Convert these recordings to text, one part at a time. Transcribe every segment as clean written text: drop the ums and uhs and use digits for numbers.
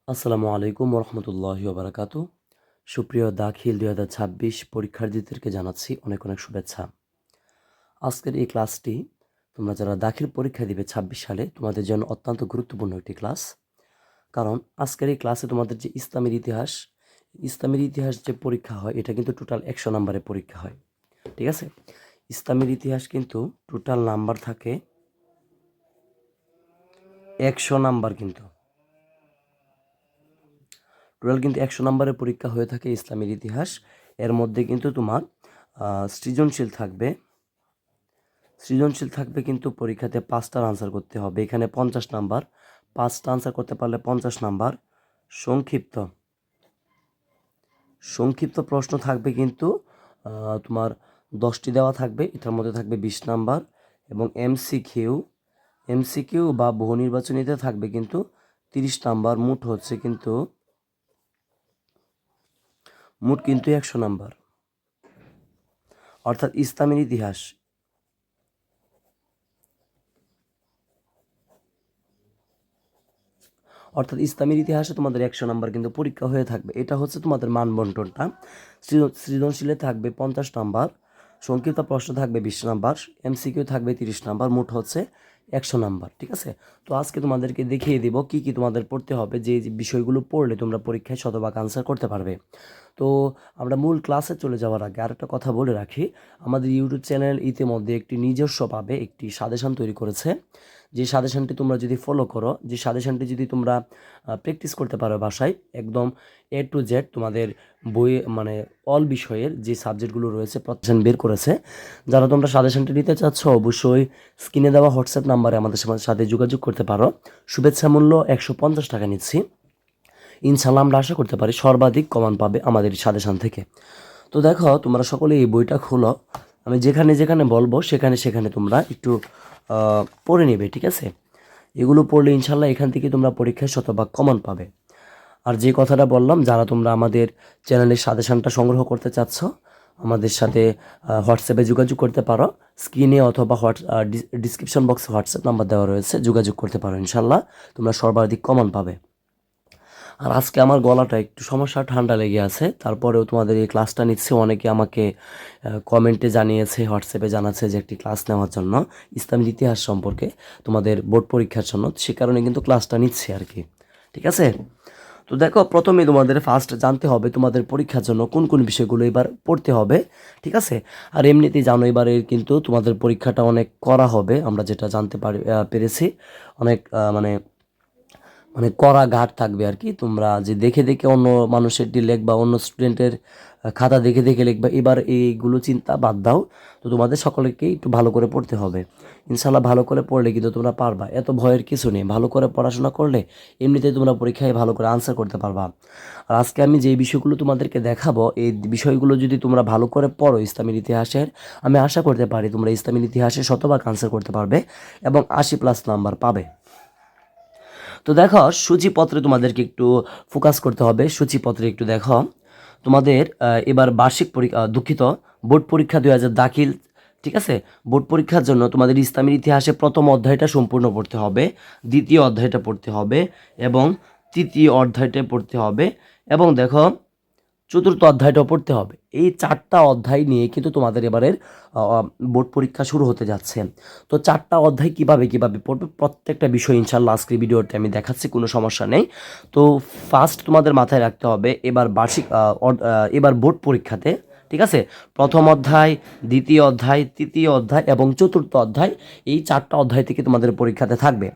আসসালামু আলাইকুম রহমতুল্লাহি ওবারাকাতু। সুপ্রিয় দাখিল 2026 পরীক্ষার্থীদেরকে জানাচ্ছি অনেক অনেক শুভেচ্ছা। আজকের এই ক্লাসটি তোমরা যারা দাখিল পরীক্ষা দিবে 26 সালে তোমাদের জন্য অত্যন্ত গুরুত্বপূর্ণ একটি ক্লাস। কারণ আজকের এই ক্লাসে তোমাদের যে ইসলামের ইতিহাস যে পরীক্ষা হয় এটা কিন্তু টোটাল 100 নাম্বারের পরীক্ষা হয়। ঠিক আছে? ইসলামের ইতিহাস কিন্তু টোটাল নাম্বার থাকে 100 নাম্বার কিন্তু। টোটাল কিন্তু 100 নম্বরের পরীক্ষা হয়ে থাকে ইসলামের ইতিহাস। এর মধ্যে কিন্তু তোমার সৃজনশীল থাকবে কিন্তু পরীক্ষাতে 5টার আনসার করতে হবে। এখানে 50 নাম্বার, 5টা আনসার করতে পারলে 50 নাম্বার। সংক্ষিপ্ত সংক্ষিপ্ত প্রশ্ন থাকবে কিন্তু তোমার 10টি দেওয়া থাকবে, এটার মধ্যে থাকবে 20 নাম্বার। এবং এমসিকিউ বা বহু নির্বাচনীতে থাকবে কিন্তু 30 নাম্বার। মোট কিন্তু 100 নাম্বার। অর্থাৎ ইসলামের ইতিহাসে তোমাদের 100 নাম্বার কিন্তু পরীক্ষা হয়ে থাকবে। এটা হচ্ছে তোমাদের মানবন্টনটা। সৃজনশীলে থাকবে 50 নাম্বার, সংক্ষিপ্ত প্রশ্ন থাকবে 20 নাম্বার, এমসিকিউ থাকবে 30 নাম্বার, মোট হচ্ছে 100 নাম্বার। ঠিক আছে? তো আজকে তোমাদেরকে দেখিয়ে দিব কি কি তোমাদের পড়তে হবে, যে বিষয়গুলো পড়লে তোমরা পরীক্ষায় শতভাগ আনসার করতে পারবে। তো আমরা মূল ক্লাসে চলে যাওয়ার আগে আরেকটা কথা বলে রাখি, আমাদের ইউটিউব চ্যানেল ইতিমধ্যে একটি নিজস্বভাবে একটি সাজেশন তৈরি করেছে। যে সাজেশনটি তোমরা যদি ফলো করো, যে সাজেশনটি যদি তোমরা প্র্যাকটিস করতে পারো বাসায়, একদম A to Z তোমাদের বই মানে অল বিষয়ের যে সাবজেক্টগুলো রয়েছে প্রতিষ্ঠান বের করেছে। যারা তোমরা সাজেশনটি নিতে চাচ্ছ অবশ্যই স্ক্রিনে দেওয়া হোয়াটসঅ্যাপ নাম্বারে আমাদের সাথে যোগাযোগ করতে পারো। শুভেচ্ছা মূল্য 150 টাকা নিচ্ছি। ইনশাল্লাহ আমরা আশা করতে পারি সর্বাধিক কমান পাবে আমাদের সাজেশন থেকে। তো দেখো, তোমরা সকলে এই বইটা খোলো, আমি যেখানে যেখানে বলবো সেখানে সেখানে তোমরা একটু পড়ে নেবে। ঠিক আছে? এগুলো পড়লে ইনশাল্লাহ এখান থেকে তোমরা পরীক্ষায় শতভাগ কমন পাবে। আর যে কথাটা বললাম, যারা তোমরা আমাদের চ্যানেলের সাজেশনটা সংগ্রহ করতে চাচ্ছ আমাদের সাথে হোয়াটসঅ্যাপে যোগাযোগ করতে পারো। স্ক্রিনে অথবা ডিসক্রিপশন বক্সে হোয়াটসঅ্যাপ নাম্বার দেওয়া রয়েছে, যোগাযোগ করতে পারো। ইনশাল্লাহ তোমরা সর্বাধিক কমন পাবে। আর আজকে আমার গলাটা একটু সমস্যা, ঠান্ডা লেগে আছে, তারপরেও তোমাদের এই ক্লাসটা নিচ্ছে। অনেকে আমাকে কমেন্টে জানিয়েছে, হোয়াটসঅ্যাপে জানাচ্ছে যে একটি ক্লাস নেওয়ার জন্য ইসলামের ইতিহাস সম্পর্কে তোমাদের বোর্ড পরীক্ষার জন্য, সে কারণে কিন্তু ক্লাসটা নিচ্ছে আর কি। ঠিক আছে? তো দেখো, প্রথমে তোমাদের ফার্স্ট জানতে হবে তোমাদের পরীক্ষার জন্য কোন কোন বিষয়গুলো এবার পড়তে হবে। ঠিক আছে? আর এমনিতেই জানো এবারে কিন্তু তোমাদের পরীক্ষাটা অনেক করা হবে, আমরা যেটা জানতে পেরেছি। অনেক মানে মানে কড়া ঘাট থাকবে আর কি। তোমরা যে দেখে দেখে অন্য মানুষের ডিলেক বা অন্য স্টুডেন্টের খাতা দেখে দেখে লিখবে, এবার এইগুলো চিন্তা বাদ দাও। তো তোমাদের সকলকেই একটু ভালো করে পড়তে হবে। ইনশাল্লাহ ভালো করে পড়লে কিন্তু তোমরা পারবা, এত ভয়ের কিছু নেই। ভালো করে পড়াশোনা করলে এমনিতেই তোমরা পরীক্ষায় ভালো করে আনসার করতে পারবা। আর আজকে আমি যে বিষয়গুলো তোমাদেরকে দেখাবো, এই বিষয়গুলো যদি তোমরা ভালো করে পড়ো ইসলামের ইতিহাসের, আমি আশা করতে পারি তোমরা ইসলামের ইতিহাসে শতভাগ আনসার করতে পারবে এবং 80+ নাম্বার পাবে। তো দেখো, সূচিপত্রে তোমাদেরকে একটু ফোকাস করতে হবে। সূচিপত্রে একটু দেখো, তোমাদের এবার বার্ষিক পরীক্ষা, দুঃখিত, বোর্ড পরীক্ষা 2000 দাখিল। ঠিক আছে? বোর্ড পরীক্ষার জন্য তোমাদের ইসলামের ইতিহাসে প্রথম অধ্যায়টা সম্পূর্ণ পড়তে হবে, দ্বিতীয় অধ্যায়টা পড়তে হবে এবং তৃতীয় অধ্যায়টা পড়তে হবে এবং দেখো চতুর্থ অধ্যায়টাও পড়তে হবে। এই 4টা অধ্যায় নিয়ে কিন্তু তোমাদের এবারের বোর্ড পরীক্ষা শুরু হতে যাচ্ছে। তো 4টা অধ্যায় কিভাবে পড়বে, প্রত্যেকটা বিষয় ইনশাল্লাহ আজকের ভিডিওতে আমি দেখাচ্ছি, কোনো সমস্যা নেই। তো ফার্স্ট তোমাদের মাথায় রাখতে হবে, এবার বোর্ড পরীক্ষাতে, ঠিক আছে, প্রথম অধ্যায়, দ্বিতীয় অধ্যায়, তৃতীয় অধ্যায় এবং চতুর্থ অধ্যায়, এই 4টা অধ্যায় থেকে তোমাদের পরীক্ষাতে থাকবে।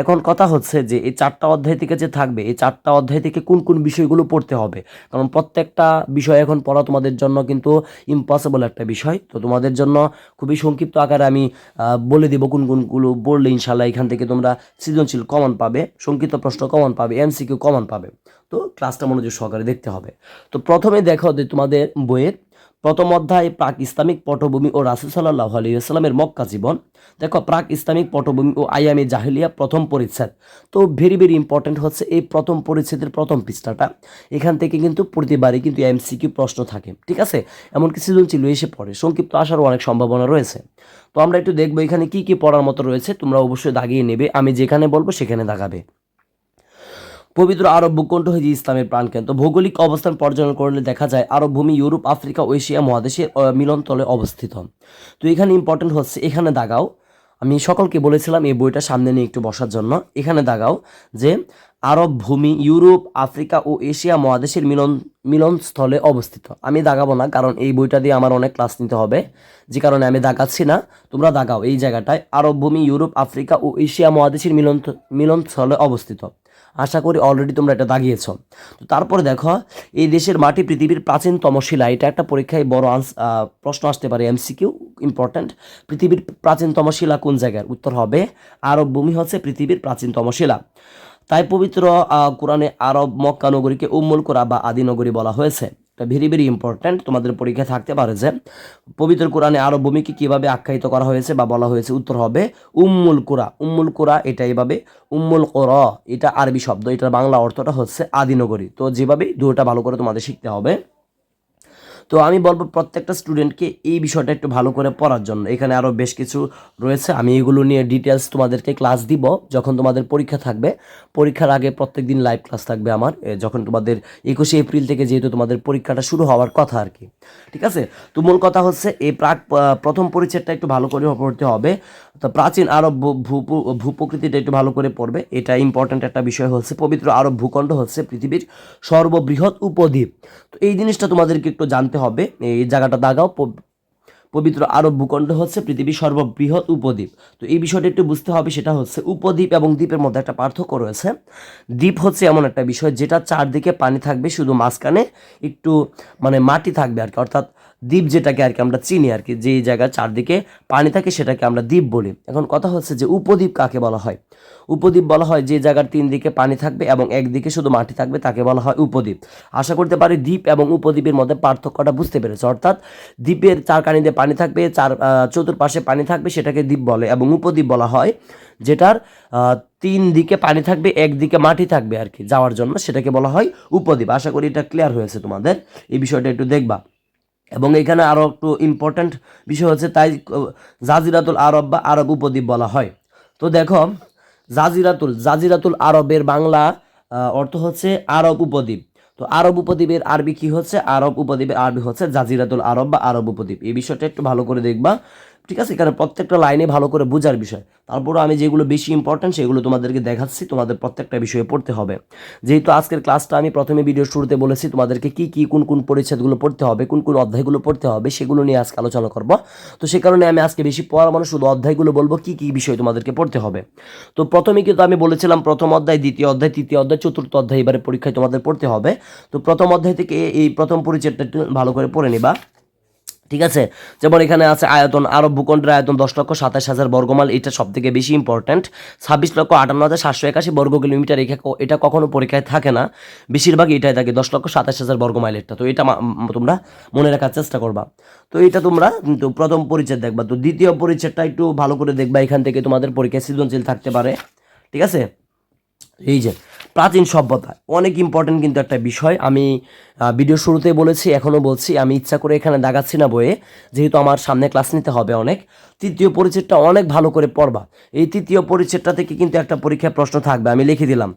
এখন কথা হচ্ছে যে এই 4টা অধ্যায় থেকে যে থাকবে, এই 4টা অধ্যায় থেকে কোন কোন বিষয়গুলো পড়তে হবে, কারণ প্রত্যেকটা বিষয় এখন পড়া তোমাদের জন্য কিন্তু ইম্পসিবল একটা বিষয়। তো তোমাদের জন্য খুবই সংক্ষিপ্ত আকারে আমি বলে দিব কোন কোনগুলো পড়লে ইনশাল্লাহ এখান থেকে তোমরা সৃজনশীল কমন পাবে, সংক্ষিপ্ত প্রশ্ন কমন পাবে, এমসিকিউ কমন পাবে। তো ক্লাসটা মনোযোগ সহকারে দেখতে হবে। তো প্রথমে দেখো যে তোমাদের বইয়ের প্রথম অধ্যায় প্রাক ইসলামিক পটভূমি ও রাসূল সাল্লাল্লাহু আলাইহি ওয়াসাল্লামের মক্কা জীবন। দেখো, প্রাক ইসলামিক পটভূমি ও আইয়ামে জাহেলিয়া প্রথম পরিচ্ছেদ। তো ভেরি ভেরি ইম্পর্টেন্ট হচ্ছে এই প্রথম পরিচ্ছেদের প্রথম পৃষ্ঠাটা। এখান থেকে কিন্তু প্রতিবারই কিন্তু এমসিকিউ প্রশ্ন থাকে। ঠিক আছে? এমনকি সৃজনশীল এসে পড়ে, সংক্ষিপ্ত আসারও অনেক সম্ভাবনা রয়েছে। তো আমরা একটু দেখবো এখানে কি কি পড়ার মতো রয়েছে। তোমরা অবশ্যই দাগিয়ে নেবে, আমি যেখানে বলবো সেখানে দাগাবে। পবিত্র আরব ভূখণ্ড হয়েছে ইসলামের প্রাণকেন্দ্র। ভৌগোলিক অবস্থান পর্যবেক্ষণ করলে দেখা যায় আরব ভূমি ইউরোপ, আফ্রিকা ও এশিয়া মহাদেশের মিলনতলে অবস্থিত। তো এখানে ইম্পর্টেন্ট হচ্ছে, এখানে দাগাও, আমি সকলকে বলেছিলাম এই বইটা সামনে নিয়ে একটু বসার জন্য। এখানে দাগাও যে আরব ভূমি ইউরোপ, আফ্রিকা ও এশিয়া মহাদেশের মিলনস্থলে অবস্থিত। আমি দাগাবো না, কারণ এই বইটা দিয়ে আমার অনেক ক্লাস নিতে হবে, যে কারণে আমি দাগাচ্ছি না। তোমরা দাগাও এই জায়গাটায়, আরব ভূমি ইউরোপ, আফ্রিকা ও এশিয়া মহাদেশের মিলনস্থলে অবস্থিত। আশা করি অলরেডি তোমরা এটা দাগিয়েছ। তো তারপরে দেখো, এই দেশের মাটি পৃথিবীর প্রাচীনতম শিলা। এটা একটা পরীক্ষায় বড় প্রশ্ন আসতে পারে, এমসিকিউ, ইম্পর্ট্যান্ট। পৃথিবীর প্রাচীনতম শিলা কোন জায়গার? উত্তর হবে আরব ভূমি হচ্ছে পৃথিবীর প্রাচীনতম শিলা। তাই পবিত্র কোরআনে আরব মক্কা নগরীকে উম্মুল কোরা বা আদি নগরী বলা হয়েছে। এটা ভেরি ভেরি ইম্পর্ট্যান্ট, তোমাদের পরীক্ষায় থাকতে পারে যে পবিত্র কোরআনে আরব ভূমিকে কিভাবে আখ্যায়িত করা হয়েছে বা বলা হয়েছে। উত্তর হবে উম্মুল কোরা। উম্মুল কোরা এটা এইভাবে, উম্মুল কোরা এটা আরবি শব্দ, এটার বাংলা অর্থটা হচ্ছে আদি নগরী। তো যেভাবে দুটোটা ভালো করে তোমাদের শিখতে হবে। তো আমি বলবো প্রত্যেকটা স্টুডেন্টকে এই বিষয়টা একটু ভালো করে পড়ার জন্য। এখানে আরও বেশ কিছু রয়েছে, আমি এগুলো নিয়ে ডিটেলস তোমাদেরকে ক্লাস দিব যখন তোমাদের পরীক্ষা থাকবে। পরীক্ষার আগে প্রত্যেক দিন লাইভ ক্লাস থাকবে আমার, যখন তোমাদের 21শে এপ্রিল থেকে যেহেতু তোমাদের পরীক্ষাটা শুরু হওয়ার কথা আর কি। ঠিক আছে, তো মূল কথা হচ্ছে এই প্রথম পরিচ্ছেদটা একটু ভালো করে পড়তে হবে। তো প্রাচীন আরব ভূপ্রকৃতিটা একটু ভালো করে পড়বে, এটা ইম্পর্ট্যান্ট একটা বিষয় হচ্ছে। পবিত্র আরব ভূখণ্ড হচ্ছে পৃথিবীর সর্ববৃহৎ উপদ্বীপ। তো এই জিনিসটা তোমাদেরকে একটু জানতে হবে, এই জায়গাটা দাগাও। পবিত্র আরব ভূখণ্ড হচ্ছে পৃথিবীর সর্ববৃহৎ উপদ্বীপ। তো এই বিষয়টা একটু বুঝতে হবে, সেটা হচ্ছে উপদ্বীপ এবং দ্বীপের মধ্যে একটা পার্থক্য রয়েছে। দ্বীপ হচ্ছে এমন একটা বিষয় যেটা চারদিকে পানি থাকবে, শুধু মাঝখানে একটু মানে মাটি থাকবে আর কি, অর্থাৎ দ্বীপ যেটাকে আর কি আমরা চিনি আর কি, যেই জায়গায় চারদিকে পানি থাকে সেটাকে আমরা দ্বীপ বলি। এখন কথা হচ্ছে যে উপদ্বীপ কাকে বলা হয়? উপদ্বীপ বলা হয় যে জায়গার তিন দিকে পানি থাকবে এবং একদিকে শুধু মাটি থাকবে, তাকে বলা হয় উপদ্বীপ। আশা করতে পারি দ্বীপ এবং উপদ্বীপের মধ্যে পার্থক্যটা বুঝতে পেরেছে। অর্থাৎ দ্বীপের চারকানিতে পানি থাকবে, চতুর্পাশে পানি থাকবে, সেটাকে দ্বীপ বলে। এবং উপদ্বীপ বলা হয় যেটার তিন দিকে পানি থাকবে, একদিকে মাটি থাকবে আর কি যাওয়ার জন্য, সেটাকে বলা হয় উপদ্বীপ। আশা করি এটা ক্লিয়ার হয়েছে তোমাদের, এই বিষয়টা একটু দেখবা। এবং এখানে আরও একটু ইম্পর্ট্যান্ট বিষয় হচ্ছে, তাই জাজিরাতুল আরব বা আরব উপদ্বীপ বলা হয়। তো দেখো, জাজিরাতুল আরবের বাংলা অর্থ হচ্ছে আরব উপদ্বীপ। তো আরব উপদ্বীপের আরবি কি হচ্ছে? আরব উপদ্বীপের আরবি হচ্ছে জাজিরাতুল আরব বা আরব উপদ্বীপ। এই বিষয়টা একটু ভালো করে দেখবা, ঠিক আছে? এখানে প্রত্যেকটা লাইনে ভালো করে বোঝার বিষয়। তারপরও আমি যেগুলো বেশি ইম্পর্ট্যান্ট সেগুলো তোমাদেরকে দেখাচ্ছি, তোমাদের প্রত্যেকটা বিষয়ে পড়তে হবে। যেহেতু আজকের ক্লাসটা আমি প্রথমে ভিডিও শুরুতে বলেছি তোমাদেরকে কোন কোন পরিচ্ছেদগুলো পড়তে হবে, কোন কোন অধ্যায়গুলো পড়তে হবে, সেগুলো নিয়ে আজকে আলোচনা করব। তো সে কারণে আমি আজকে বেশি পড়া মানে শুধু অধ্যায়গুলো বলবো, কি বিষয় তোমাদেরকে পড়তে হবে। তো প্রথমে কিন্তু আমি বলেছিলাম প্রথম অধ্যায়, দ্বিতীয় অধ্যায়, তৃতীয় অধ্যায়, চতুর্থ অধ্যায় এবারে পরীক্ষায় তোমাদের পড়তে হবে। তো প্রথম অধ্যায় থেকে এই প্রথম পরিচ্ছেদটা একটু ভালো করে পড়ে নিবা, ঠিক আছে? যেমন এখানে আছে আয়তন, আরব ভূখণ্ডের আয়তন 10,27,000 বর্গমাইল, এটা সব থেকে বেশি ইম্পর্ট্যান্ট। 26,58,781 বর্গ কিলোমিটার, এটা কখনো পরীক্ষায় থাকে না, বেশিরভাগই এটাই থাকে 10,27,000 বর্গমাইলেরটা। তো এটা তোমরা মনে রাখার চেষ্টা করবা। তো এটা তোমরা কিন্তু প্রথম পরিচ্ছেদ দেখবা। তো দ্বিতীয় পরিচ্ছেদটা একটু ভালো করে দেখবা, এখান থেকে তোমাদের পরীক্ষায় সৃজনশীল থাকতে পারে, ঠিক আছে? এই যে প্রাচীন সভ্যতা, অনেক ইম্পর্টেন্ট কিন্তু একটা বিষয়। আমি ভিডিও শুরুতে বলেছি, এখনও বলছি, আমি ইচ্ছা করে এখানে দাগাচ্ছি না বইয়ে, যেহেতু আমার সামনে ক্লাস নিতে হবে অনেক। তৃতীয় পরিচ্ছেদটা অনেক ভালো করে পড়বা। এই তৃতীয় পরিচ্ছেদটা থেকে কিন্তু একটা পরীক্ষায় প্রশ্ন থাকবে, আমি লিখে দিলাম।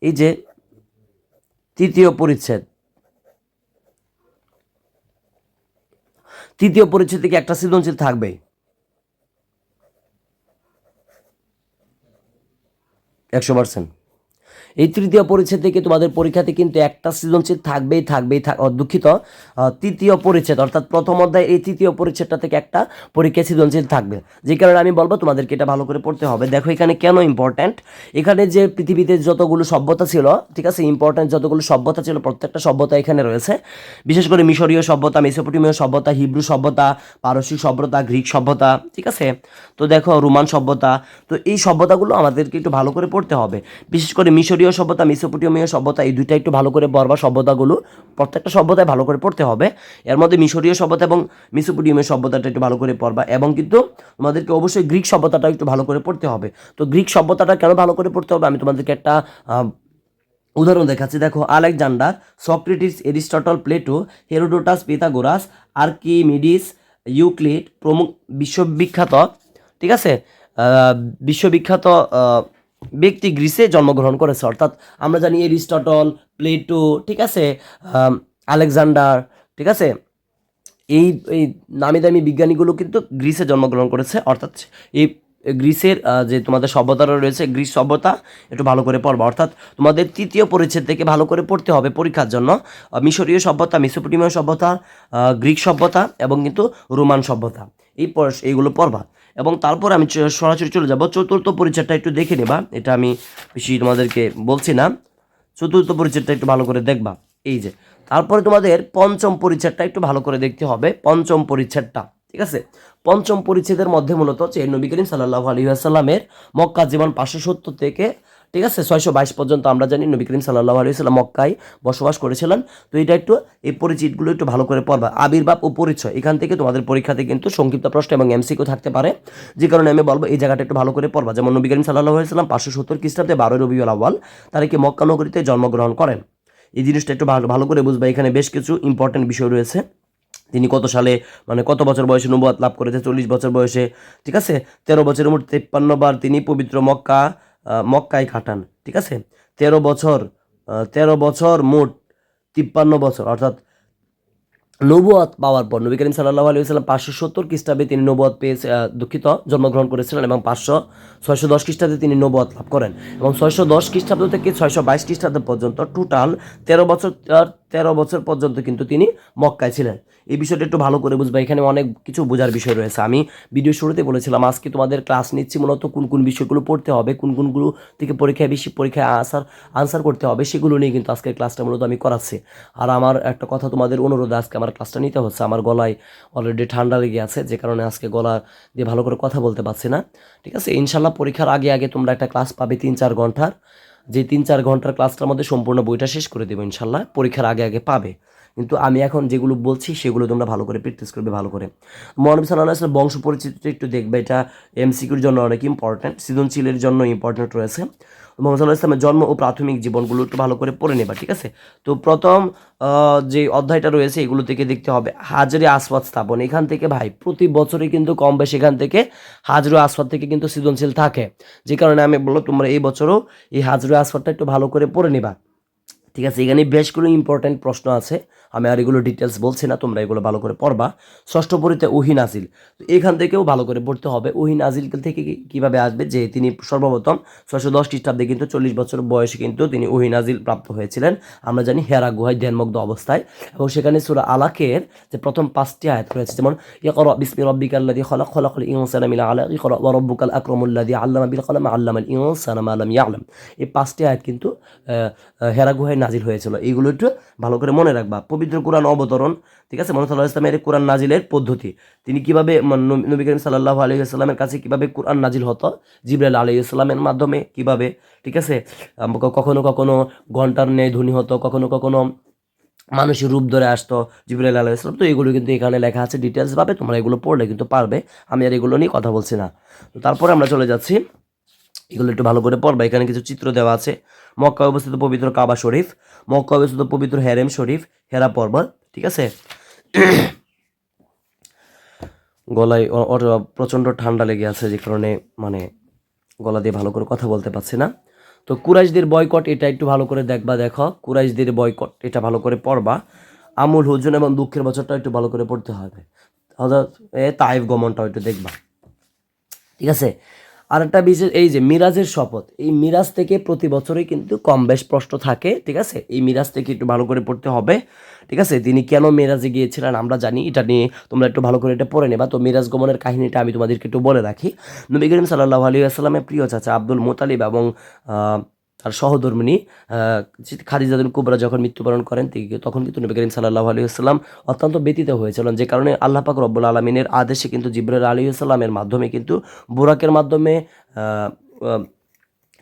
এই যে তৃতীয় পরিচ্ছেদ, তৃতীয় পরিচ্ছেদ থেকে একটা সৃজনশীল থাকবে 100%। এই তৃতীয় পরিচ্ছেদ থেকে তোমাদের পরীক্ষাতে কিন্তু একটা সৃজনশীল থাকবেই। দুঃখিত, তৃতীয় পরিচ্ছেদ অর্থাৎ প্রথম অধ্যায় এই তৃতীয় পরিচ্ছেদটা থেকে একটা পরীক্ষায় সৃজনশীল থাকবে, যে কারণে আমি বলবো তোমাদেরকে এটা ভালো করে পড়তে হবে। দেখো এখানে কেন ইম্পর্ট্যান্ট, এখানে যে পৃথিবীতে যতগুলো সভ্যতা ছিল, ঠিক আছে, ইম্পর্ট্যান্ট যতগুলো সভ্যতা ছিল, প্রত্যেকটা সভ্যতা এখানে রয়েছে। বিশেষ করে মিশরীয় সভ্যতা, মেসোপটেমীয় সভ্যতা, হিব্রু সভ্যতা, পারসিক সভ্যতা, গ্রিক সভ্যতা, ঠিক আছে? তো দেখো রোমান সভ্যতা। তো এই সভ্যতাগুলো আমাদেরকে একটু ভালো করে পড়তে হবে। বিশেষ করে মিশরীয় সভ্যতা, মেসোপটেমীয় সভ্যতা, এই দুইটা একটু ভালো করে পড়বা। সভ্যতাগুলো প্রত্যেকটা সভ্যতায় ভালো করে পড়তে হবে। এর মধ্যে মিশরীয় সভ্যতা এবং মেসোপটেমীয় সভ্যতাটা একটু ভালো করে পড়বা। এবং কিন্তু তোমাদেরকে অবশ্যই গ্রিক সভ্যতাটা একটু ভালো করে পড়তে হবে। তো গ্রিক সভ্যতাটা কেন ভালো করে পড়তে হবে, আমি তোমাদেরকে একটা উদাহরণ দেখাচ্ছি। দেখো, Alexander, Socrates, Aristotle, Plato, Herodotus, Pythagoras, Archimedes, Euclid প্রমুখ বিশ্ববিখ্যাত, ঠিক আছে, বিশ্ববিখ্যাত ব্যক্তি গ্রিসে জন্মগ্রহণ করেছে। অর্থাৎ আমরা জানি এরিস্টটল, প্লেটো, ঠিক আছে, আলেকজান্ডার, ঠিক আছে, এই এই নামি দামি বিজ্ঞানীগুলো কিন্তু গ্রিসে জন্মগ্রহণ করেছে। অর্থাৎ এই গ্রিসের যে তোমাদের সভ্যতাটা রয়েছে, গ্রিস সভ্যতা একটু ভালো করে পড়বা। অর্থাৎ তোমাদের তৃতীয় পরিচ্ছেদ থেকে ভালো করে পড়তে হবে পরীক্ষার জন্য। মিশরীয় সভ্যতা, মেসোপটেমীয় সভ্যতা, গ্রিক সভ্যতা এবং কিন্তু রোমান সভ্যতা, এইগুলো পড়বা। এবং তারপর আমি সরাসরি চলে যাব চতুর্থ পরিচ্ছেদটা একটু দেখে নেবা। এটা আমি বেশি তোমাদেরকে বলছি না, চতুর্থ পরিচ্ছেদটা একটু ভালো করে দেখবা। এই যে তারপরে তোমাদের পঞ্চম পরিচ্ছেদটা একটু ভালো করে দেখতে হবে, পঞ্চম পরিচ্ছেদটা, ঠিক আছে। পঞ্চম পরিচ্ছেদের মধ্যে মূলত হচ্ছে নবী করিম সাল্লাল্লাহু আলাইহি ওয়াসাল্লামের মক্কা জীবন 570 থেকে, ঠিক আছে, 622 পর্যন্ত আমরা জানি নবী করিম সাল্লাল্লাহু আলাইহি ওয়াসাল্লাম মক্কায় বসবাস করেছিলেন। তো এটা একটু, এই পরিচিতগুলো একটু ভালো করে পড়বা। আবির্ভাব ও পরিচয়, এখান থেকে তোমাদের পরীক্ষাতে কিন্তু সংক্ষিপ্ত প্রশ্ন এবং এমসিকিউ থাকতে পারে, যে কারণে আমি বলবো এই জায়গাটা একটু ভালো করে পড়বা। যেমন নবী করিম সাল্লাল্লাহু আলাইহি ওয়াসাল্লাম 570 খ্রিস্টাব্দে 12 রবিউল আউয়াল তারিখে মক্কা নগরীতে জন্মগ্রহণ করেন। এই জিনিসটা একটু ভালো ভালো করে বুঝবা। এখানে বেশ কিছু ইম্পর্টেন্ট বিষয় রয়েছে। তিনি কত সালে, মানে কত বছর বয়সে নবুয়ত লাভ করেছে? 40 বছর বয়সে, ঠিক আছে। 13 বছরের মোট 53 বার তিনি পবিত্র মক্কায় কাটান, ঠিক আছে। 13 বছর মোট 53 বছর, অর্থাৎ নবুয়ত পাওয়ার পর নবী করিম সাল্লাল্লাহু আলাইহি ওয়াসাল্লাম 570 খ্রিস্টাব্দে তিনি নবুয়ত পেয়েছে, দুঃখিত, জন্মগ্রহণ করেছিলেন এবং 610 খ্রিস্টাব্দে তিনি নবুয়ত লাভ করেন। এবং 610 খ্রিস্টাব্দ থেকে 622 খ্রিস্টাব্দ পর্যন্ত টোটাল 13 বছর পর্যন্ত কিন্তু তিনি মক্কায় ছিলেন। এই বিষয়টা একটু ভালো করে বুঝবা। এখানে অনেক কিছু বোঝার বিষয় রয়েছে। আমি ভিডিও শুরুতে বলেছিলাম আজকে তোমাদের ক্লাস নিচ্ছি মূলত কোন কোন বিষয়গুলো পড়তে হবে, কোন কোনগুলো থেকে পরীক্ষায় আনসার করতে হবে, সেগুলো নিয়ে কিন্তু আজকের ক্লাসটা মূলত আমি করাচ্ছি। আর আমার একটা কথা তোমাদের অনুরোধ, আজকে আমার ক্লাসটা নিতে হচ্ছে, আমার গলায় অলরেডি ঠান্ডা লেগে আছে, যে কারণে আজকে গলা দিয়ে ভালো করে কথা বলতে পারছি না, ঠিক আছে। ইনশাল্লাহ পরীক্ষার আগে আগে তোমরা একটা ক্লাস পাবে 3-4 ঘন্টার, যে 3-4 ঘন্টার ক্লাসটার মধ্যে সম্পূর্ণ বইটা শেষ করে দেবো ইনশাল্লাহ, পরীক্ষার আগে আগে পাবে। কিন্তু আমি এখন যেগুলো বলছি সেগুলো তোমরা ভালো করে প্র্যাকটিস করবে ভালো করে। মহানবী সাল্লাল্লাহু আলাইহি ওয়াসাল্লাম বংশ পরিচিতিটা একটু দেখবে, এটা এমসিকিউর জন্য অনেক ইম্পর্টেন্ট, সৃজনশীলের জন্য ইম্পর্টেন্ট রয়েছে। মোহাম্মদ সাল্লাল্লাহু আলাইহি ওয়াসাল্লামের জন্ম ও প্রাথমিক জীবনগুলো একটু ভালো করে পড়ে নেবা, ঠিক আছে। তো প্রথম যে অধ্যায়টা রয়েছে এগুলো থেকে দেখতে হবে হাজরে আসওয়াদ স্থাপন। এখান থেকে ভাই প্রতি বছরই কিন্তু কম বেশি এখান থেকে হাজরে আসওয়াদ থেকে কিন্তু সৃজনশীল থাকে, যে কারণে আমি বললো তোমরা এই বছরও এই হাজরে আসওয়াদটা একটু ভালো করে পড়ে নিবা, ঠিক আছে। এখানে বেশ কোনো ইম্পর্টেন্ট প্রশ্ন আছে, আমি আর এগুলো ডিটেলস বলছি না, তোমরা এগুলো ভালো করে পড়বা। ষষ্ঠ পরিতে ওহী নাজিল, তো এখান থেকেও ভালো করে পড়তে হবে। ওহী নাজিল থেকে কীভাবে আসবে, যে তিনি সর্বপ্রথম 610 খ্রিস্টাব্দে কিন্তু 40 বছর বয়সে কিন্তু তিনি ওহী নাজিল প্রাপ্ত হয়েছিলেন, আমরা জানি হেরা গুহায় ধ্যানমগ্ন অবস্থায়। এবং সেখানে সূরা আলাকের যে প্রথম 5টি আয়াত রয়েছে, যেমন ইকরা বিসমি রাব্বিকাল্লাযী খালাক খালাকাল ইনসানা মিন আলাক ইকরা ওয়া রাব্বুকাল আকরামুল্লাযী আল্লামা বিল কলম আল্লামাল ইনসানা মা লাম ইয়ালাম। এই 5টি আয়াত কিন্তু হেরা গুহায় নাজিল হয়েছিল। এইগুলো একটু ভালো করে মনে রাখবা। পবিত্র কোরআন অবতরণ, ঠিক আছে, মুহাম্মদ সাল্লাল্লাহু আলাইহি ওয়াসাল্লামের কোরআন নাজিলের পদ্ধতি, তিনি কিভাবে নবী করিম সাল্লাল্লাহু আলাইহি ওয়াসাল্লামের কাছে কিভাবে কোরআন নাজিল হতো, জিবরাইল আলাইহিস সালামের মাধ্যমে কিভাবে, ঠিক আছে। কখনো কখনো ঘন্টার ন্যায় ধ্বনি হতো, কখনো কখনো মানুষের রূপ ধরে আসতো জিবরাইল আলাইহিস সালাম। তো এগুলো কিন্তু এখানে লেখা আছে, ডিটেলস পাবে, তোমরা এগুলো পড়লে কিন্তু পারবে। আমি আর এগুলো নিয়ে কথা বলছি না। তো তারপরে আমরা চলে যাচ্ছি, এগুলো একটু ভালো করে পড়বা। এখানে কিছু চিত্র দেওয়া আছে। মক্কায় অবস্থিত পবিত্র কাবা শরীফ, মক্কায় অবস্থিত পবিত্র হেরেম শরীফ, হেরা পর্বত, ঠিক আছে। গলায় প্রচণ্ড ঠান্ডা লেগে আছে, যে কারণে মানে গলা দিয়ে ভালো করে কথা বলতে পারছি না। তো কুরাইশদের বয়কট, এটা একটু ভালো করে দেখবা। দেখো কুরাইশদের বয়কট, এটা ভালো করে পড়বা। আমুল হুজুন এবং দুঃখের বছরটা একটু ভালো করে পড়তে হবে। হযরত তাইফ গমনটাও একটু দেখবা, ঠিক আছে। আর একটা বিশেষ, এই যে মিরাজের শপথ, এই মিরাজ থেকে প্রতি বছরই কিন্তু কম বেশ প্রশ্ন থাকে, ঠিক আছে। এই মিরাজ থেকে একটু ভালো করে পড়তে হবে, ঠিক আছে। তিনি কেন মিরাজে গিয়েছিলেন আমরা জানি, এটা নিয়ে তোমরা একটু ভালো করে এটা পড়ে নেবা। তো মিরাজ গমনের কাহিনীটা আমি তোমাদেরকে একটু বলে রাখি। নবী করিম সাল্লাল্লাহু আলাইহি ওয়াসাল্লামের প্রিয় চাচা আব্দুল মুতালিব এবং তার সহধর্মিণী খাদিজাতুল কুবরা যখন মৃত্যুবরণ করেন, তখন কিন্তু নবী করিম সাল্লাল্লাহু আলাইহি ওয়াসাল্লাম অত্যন্ত ব্যথিত হয়েছিলেন, যে কারণে আল্লাহ পাক রব্বুল আলামিনের আদেশে কিন্তু জিবরাইল আলাইহিস সালামের মাধ্যমে কিন্তু বুরাকের মাধ্যমে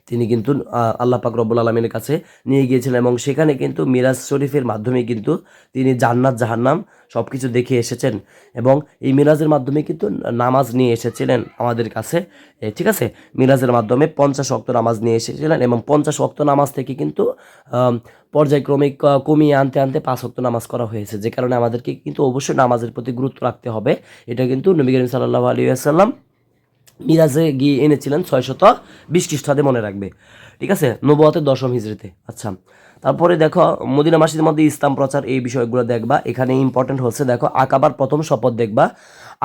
তিনি কিন্তু আল্লাহ পাক রব্বুল আলামিনের কাছে নিয়ে গিয়েছিলেন। এবং সেখানে কিন্তু মিরাজ শরীফের মাধ্যমে কিন্তু তিনি জান্নাত জাহান্নাম সব কিছু দেখে এসেছেন, এবং এই মিরাজের মাধ্যমে কিন্তু নামাজ নিয়ে এসেছিলেন আমাদের কাছে, ঠিক আছে। মিরাজের মাধ্যমে 50 ওয়াক্ত নামাজ নিয়ে এসেছিলেন, এবং 50 ওয়াক্ত নামাজ থেকে কিন্তু পর্যায়ক্রমিক কমিয়ে আনতে আনতে 5 ওয়াক্ত নামাজ করা হয়েছে, যে কারণে আমাদেরকে কিন্তু অবশ্যই নামাজের প্রতি গুরুত্ব রাখতে হবে। এটা কিন্তু নবী করিম সাল্লাল্লাহু আলাইহি ওয়াসাল্লাম মিরাজে গিয়ে এনেছিলেন 620 খ্রিস্টাব্দে, মনে রাখবে। ঠিক আছে, নবুয়তের 10ম হিজরিতে। আচ্ছা, তারপরে দেখো মদিনা মসজিদের মধ্যে ইসলাম প্রচার, এই বিষয়গুলো দেখবা। এখানে ইম্পর্টেন্ট হচ্ছে দেখো আকাবার প্রথম শপথ দেখবা,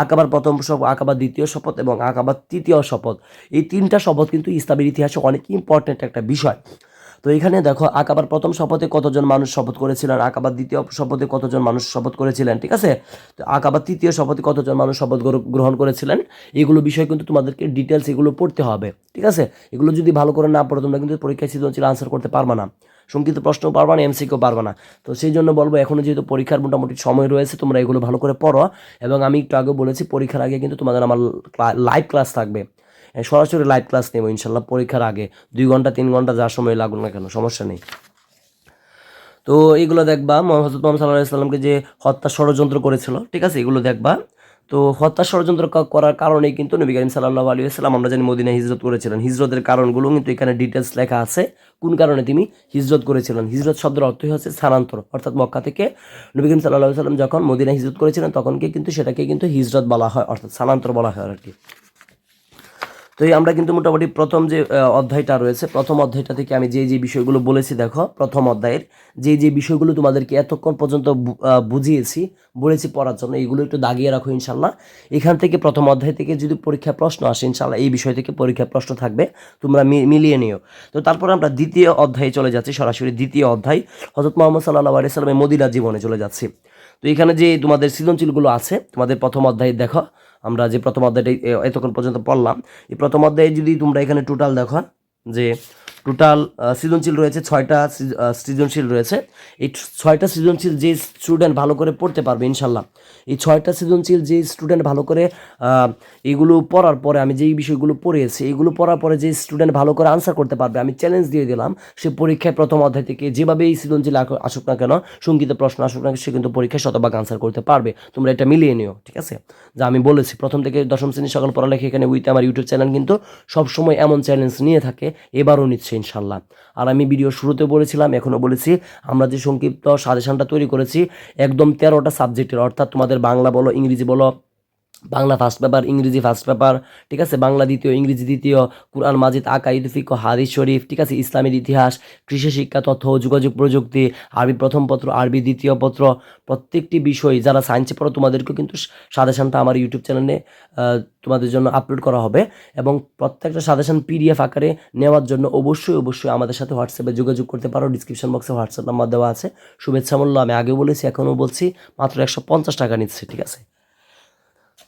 আকাবার প্রথম শপথ, আকাবার দ্বিতীয় শপথ এবং আকাবার তৃতীয় শপথ। এই 3টা শপথ কিন্তু ইসলামের ইতিহাসে অনেক ইম্পর্টেন্ট একটা বিষয়। তো এখানে দেখো আকাবার প্রথম শপথে কতজন মানুষ শপথ করেছিলেন, আকাবার দ্বিতীয় শপথে কতজন মানুষ শপথ করেছিলেন, ঠিক আছে। তো আকাবার তৃতীয় শপথে কতজন মানুষ শপথ গ্রহণ করেছিলেন, এগুলো বিষয় কিন্তু তোমাদেরকে ডিটেলস এগুলো পড়তে হবে, ঠিক আছে। এগুলো যদি ভালো করে না পড়ো তোমরা কিন্তু পরীক্ষায় সৃজনশীল আনসার করতে পারবে না, সংক্ষিপ্ত প্রশ্ন পারবা না, এমসিকিউ পারবা না। তো সেই জন্য বলবো এখনো যেহেতু পরীক্ষার মোটামুটি সময় রয়েছে, তোমরা এগুলো ভালো করে পড়ো। এবং আমি একটু আগে বলেছি পরীক্ষার আগে কিন্তু তোমাদের আমার লাইভ ক্লাস থাকবে, সরাসরি লাইভ ক্লাস নেবো ইনশাল্লাহ পরীক্ষার আগে, 2 ঘন্টা 3 ঘন্টা যা সময় লাগুক না কেন, সমস্যা নেই। তো এইগুলো দেখবা, হযরত মুহাম্মদ সাল্লাল্লাহু আলাইহি সাল্লামকে যে হত্যা ষড়যন্ত্র করেছিল, ঠিক আছে, এগুলো দেখবা। তো হত্যা ষড়যন্ত্র করার কারণেই কিন্তু নবী করিম সাল্লাল্লাহু আলাইহি ওয়াসাল্লাম আমরা জানি মদিনায় হিজরত করেছিলেন। হিজরতের কারণগুলো কিন্তু এখানে ডিটেলস লেখা আছে, কোন কারণে তিনি হিজরত করেছিলেন। হিজরত শব্দের অর্থই হচ্ছে স্থানান্তর, অর্থাৎ মক্কা থেকে নবী করিম সাল্লাল্লাহু আলাইহি ওয়াসাল্লাম যখন মদিনায় হিজরত করেছিলেন তখনকে কিন্তু সেটাকে কিন্তু হিজরত বলা হয়, অর্থাৎ স্থানান্তর বলা হয় আর কি। তো এই আমরা কিন্তু মোটামুটি প্রথম যে অধ্যায়টা রয়েছে, প্রথম অধ্যায়টা থেকে আমি যে বিষয়গুলো বলেছি, দেখো প্রথম অধ্যায়ের যে বিষয়গুলো তোমাদেরকে এতক্ষণ পর্যন্ত বুঝিয়েছি, বলেছি পড়ার জন্য, এইগুলো একটু দাগিয়ে রাখো ইনশাল্লাহ। এখান থেকে প্রথম অধ্যায় থেকে যদি পরীক্ষা প্রশ্ন আসে ইনশাল্লাহ এই বিষয় থেকে পরীক্ষা প্রশ্ন থাকবে, তোমরা মিলিয়ে নিও। তো তারপর আমরা দ্বিতীয় অধ্যায়ে চলে যাচ্ছি, সরাসরি দ্বিতীয় অধ্যায় হযরত মুহাম্মদ সাল্লাল্লাহু আলাইহি সাল্লামের মদিনা জীবনে চলে যাচ্ছি। তো এখানে যে তোমাদের সৃজনশীলগুলো আছে তোমাদের প্রথম অধ্যায়ে দেখো, আমরা যে প্রথম অধ্যায়টা এতক্ষণ পর্যন্ত পড়লাম, এই প্রথম অধ্যায়ে যদি তোমরা এখানে টোটাল দেখো যে টোটাল সৃজনশীল রয়েছে 6টা সৃজনশীল রয়েছে। এই 6টা সৃজনশীল যে স্টুডেন্ট ভালো করে পড়তে পারবে ইনশাল্লাহ, এই 6টা সৃজনশীল যে স্টুডেন্ট ভালো করে এগুলো পড়ার পরে, আমি যেই বিষয়গুলো পড়িয়েছি এগুলো পড়ার পরে যে স্টুডেন্ট ভালো করে আনসার করতে পারবে, আমি চ্যালেঞ্জ দিয়ে দিলাম, সে পরীক্ষায় প্রথম অধ্যায় থেকে যেভাবে এই সৃজনশীল আসুক না কেন, সংক্ষিপ্ত প্রশ্ন আসুক না, সে কিন্তু পরীক্ষায় শতভাগ আনসার করতে পারবে। তোমরা এটা মিলিয়ে নিও, ঠিক আছে। যা আমি বলেছি প্রথম থেকে 10ম শ্রেণীর সকল পড়ালেখা এখানে উইথ আমার ইউটিউব চ্যানেল কিন্তু সবসময় এমন চ্যালেঞ্জ নিয়ে থাকে, এবারও নিচ্ছে ইনশাল্লাহ। আর আমি ভিডিও শুরুতে বলেছিলাম, এখনও বলেছি, আমরা যে সংক্ষিপ্ত সাজেশনটা তৈরি করেছি একদম 13টা সাবজেক্টের, অর্থাৎ তোমাদের বাংলা বলো, ইংরেজি বলো, বাংলা ফার্স্ট পেপার, ইংরেজি ফার্স্ট পেপার, ঠিক আছে, বাংলা দ্বিতীয়, ইংরেজি দ্বিতীয়, কুরআন মাজিদ, আকাইদ, ফিকহ, হাদিস শরীফ, ঠিক আছে, ইসলামের ইতিহাস, কৃষি শিক্ষা, তথ্য ও যোগাযোগ প্রযুক্তি, আরবি প্রথম পত্র, আরবি দ্বিতীয় পত্র, প্রত্যেকটি বিষয় যারা সায়েন্সে পড়ো তোমাদেরকেও কিন্তু সাজেশনটা আমার ইউটিউব চ্যানেলে তোমাদের জন্য আপলোড করা হবে। এবং প্রত্যেকটা সাজেশন পিডিএফ আকারে নেওয়ার জন্য অবশ্যই আমাদের সাথে হোয়াটসঅ্যাপে যোগাযোগ করতে পারো। ডিসক্রিপশন বক্সে হোয়াটসঅ্যাপ নাম্বার দেওয়া আছে। শুভেচ্ছা মূল্য আমি আগেও বলেছি, এখনও বলছি, মাত্র 150 টাকা নিচ্ছে, ঠিক আছে।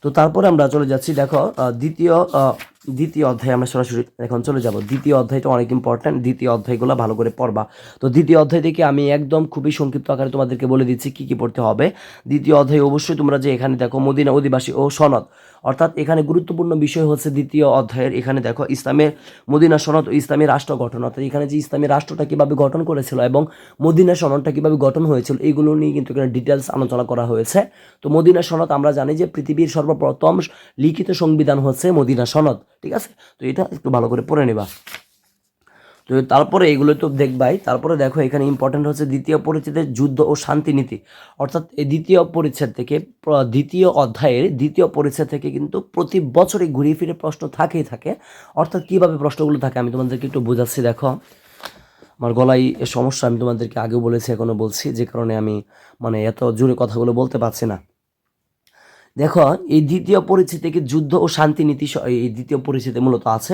তো তারপরে আমরা চলে যাচ্ছি, দেখো দ্বিতীয় অধ্যায়ে আমরা সরাসরি এখন চলে যাব। দ্বিতীয় অধ্যায়টা অনেক ইম্পর্ট্যান্ট, দ্বিতীয় অধ্যায়গুলো ভালো করে পড়বা। তো দ্বিতীয় অধ্যায় থেকে আমি একদম খুবই সংক্ষিপ্ত আকারে তোমাদেরকে বলে দিচ্ছি কি কি পড়তে হবে। দ্বিতীয় অধ্যায়ে অবশ্যই তোমরা যে এখানে দেখো মদিনা অধিবাসী ও সনদ, অর্থাৎ এখানে গুরুত্বপূর্ণ বিষয় হচ্ছে দ্বিতীয় অধ্যায়ের, এখানে দেখো ইসলামের মদিনা সনদ ও ইসলামী রাষ্ট্র গঠন, অর্থাৎ এখানে যে ইসলামী রাষ্ট্রটা কীভাবে গঠন করেছিল এবং মদিনা সনদটা কীভাবে গঠন হয়েছিল এইগুলো নিয়ে কিন্তু এখানে ডিটেলস আলোচনা করা হয়েছে। তো মদিনা সনদ আমরা জানি যে পৃথিবীর সর্বপ্রথম লিখিত সংবিধান হচ্ছে মদিনা সনদ, ঠিক আছে। তো এটা একটু ভালো করে পড়ে নেবা। তো তারপরে এগুলো তো দেখবাই। তারপরে দেখো এখানে ইম্পর্টেন্ট হচ্ছে দ্বিতীয় পরিচ্ছেদের যুদ্ধ ও শান্তি নীতি, অর্থাৎ এই দ্বিতীয় পরিচ্ছেদ থেকে, দ্বিতীয় অধ্যায়ের দ্বিতীয় পরিচ্ছেদ থেকে কিন্তু প্রতি বছরই ঘুরিয়ে ফিরে প্রশ্ন থাকেই থাকে। অর্থাৎ কীভাবে প্রশ্নগুলো থাকে আমি তোমাদেরকে একটু বোঝাচ্ছি। দেখো আমার গলায় সমস্যা, আমি তোমাদেরকে আগেও বলেছি এখনও বলছি, যে কারণে আমি এত জোরে কথাগুলো বলতে পারছি না। দেখো এই দ্বিতীয় পরিচ্ছেদ থেকে যুদ্ধ ও শান্তি নীতি এই দ্বিতীয় পরিচ্ছেদে মূলত আছে।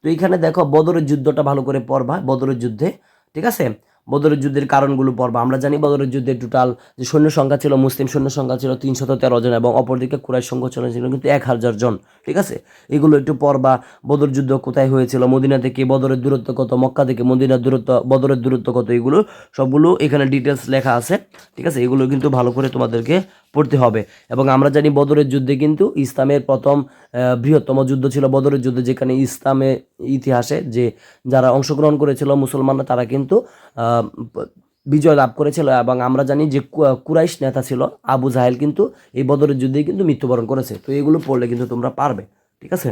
তো এখানে দেখো বদরের যুদ্ধটা ভালো করে পড়বা, বদরের যুদ্ধে, ঠিক আছে, বদরের যুদ্ধের কারণগুলো পড়বা। আমরা জানি বদরের যুদ্ধে টোটাল যে সৈন্য সংখ্যা ছিল, মুসলিম সৈন্য সংখ্যা ছিল 313 জন এবং অপরদিকে কুরাইশ সংখ্যা ছিল কিন্তু 1000 জন, ঠিক আছে। এগুলো একটু পড়বা। বদর যুদ্ধ কোথায় হয়েছিল, মদিনা থেকে বদরের দূরত্ব কত, মক্কা থেকে মদিনার দূরত্ব, বদরের দূরত্ব কত, এগুলো সবগুলো এখানে ডিটেলস লেখা আছে, ঠিক আছে। এগুলো কিন্তু ভালো করে তোমাদেরকে পড়তে হবে। এবং আমরা জানি বদরের যুদ্ধে কিন্তু ইসলামের প্রথম বৃহত্তম যুদ্ধ ছিল বদরের যুদ্ধ, যেখানে ইসলামের ইতিহাসে যে যারা অংশগ্রহণ করেছিল মুসলমানরা তারা কিন্তু বিজয় লাভ করেছিল। এবং আমরা জানি যে কুরাইশ নেতা ছিল আবু জাহেল কিন্তু এই বদরের যুদ্ধেই কিন্তু মৃত্যুবরণ করেছে। তো এগুলো পড়লে কিন্তু তোমরা পারবে, ঠিক আছে।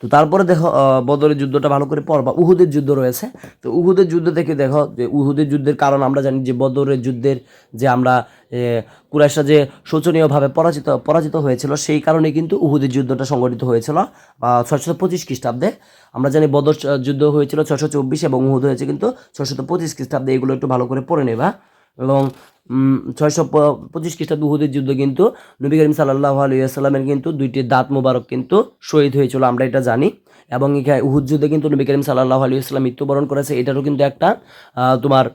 তো তো তারপরে দেখো বদরের যুদ্ধটা ভালো করে পড়বা। উহুদের যুদ্ধ রয়েছে। তো উহুদের যুদ্ধ থেকে দেখো যে উহুদের যুদ্ধের কারণ আমরা জানি যে বদরের যুদ্ধের যে আমরা কুরাইশরা যে শোচনীয়ভাবে পরাজিত হয়েছিল, সেই কারণে কিন্তু উহুদের যুদ্ধটা সংগঠিত হয়েছিল 625 খ্রিস্টাব্দে। আমরা জানি বদর যুদ্ধ হয়েছিল 624 এবং উহুদ হয়েছে কিন্তু 625 খ্রিস্টাব্দে। এগুলো একটু ভালো করে পড়ে নেবা। এবং 625 খ্রিস্টাব্দে উহুদের যুদ্ধ কিন্তু নবী করিম সাল্লাল্লাহু আলাইহি ওয়াসাল্লামের কিন্তু দুইটি দাঁত মোবারক কিন্তু শহীদ হয়েছিল, আমরা এটা জানি। এবং এখানে উহুদ যুদ্ধে কিন্তু নবী করিম সাল্লাল্লাহু আলাইহি ওয়াসাল্লাম মৃত্যুবরণ করেছে। এটারও কিন্তু একটা তোমার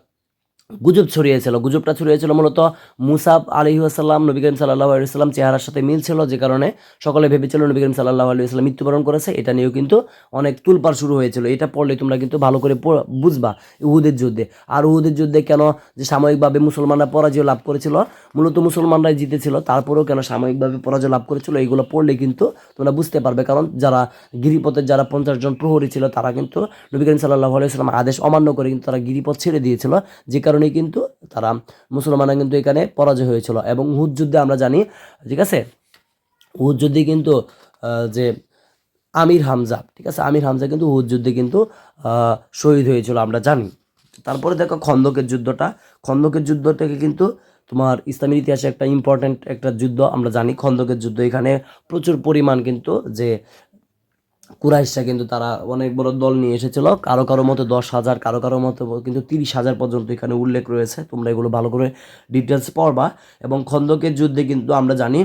গুজব ছড়িয়েছিল। গুজবটা ছড়িয়েছিল মূলত মুসাব আলাইহিসসালাম নবী করিম সাল্লাল্লাহু আলাইহি ওয়াসাল্লাম চেহারার সাথে মিল ছিল, যে কারণে সকলে ভেবেছিল নবী করিম সাল্লাল্লাহু আলাইহি ওয়াসাল্লাম মৃত্যুবরণ করেছে। এটা নিয়েও কিন্তু অনেক তুলপাড় শুরু হয়েছিল। এটা পড়লে তোমরা কিন্তু ভালো করে বুঝবা উহুদের যুদ্ধে। আর উহুদের যুদ্ধে কেন যে সাময়িকভাবে মুসলমানরা পরাজয় লাভ করেছিল, মূলত মুসলমানরাই জিতেছিল, তারপরেও কেন সাময়িকভাবে পরাজয় লাভ করেছিল, এইগুলো পড়লে কিন্তু তোমরা বুঝতে পারবে। কারণ যারা গিরিপথের যারা 50 জন প্রহরী ছিল, তারা কিন্তু নবী করিম সাল্লাল্লাহু আলাইহি ওয়াসাল্লাম আদেশ অমান্য করে কিন্তু তারা গিরিপথ ছেড়ে দিয়েছিল, যে কারণে কিন্তু তারা মুসলমানরা কিন্তু এখানে পরাজয় হয়েছিল। এবং উহুদ যুদ্ধে আমরা জানি, ঠিক আছে, উহুদ যুদ্ধে কিন্তু যে আমির হামজা, ঠিক আছে, আমির হামজা কিন্তু উহুদ যুদ্ধে কিন্তু শহীদ হয়েছিল, আমরা জানি। তারপরে দেখো খন্দকের যুদ্ধটা। খন্দকের যুদ্ধটাকে কিন্তু তোমার ইসলামের ইতিহাসে একটা ইম্পর্ট্যান্ট একটা যুদ্ধ, আমরা জানি খন্দকের যুদ্ধ। এখানে প্রচুর পরিমাণ কিন্তু যে কুরাইশরা কিন্তু তারা অনেক বড় দল নিয়ে এসেছিল। কারো কারো মতো 10,000, কারো কারো মতো কিন্তু 30,000 পর্যন্ত এখানে উল্লেখ রয়েছে। তোমরা এগুলো ভালো করে ডিটেলস পড়বা। এবং খন্দকের যুদ্ধে কিন্তু আমরা জানি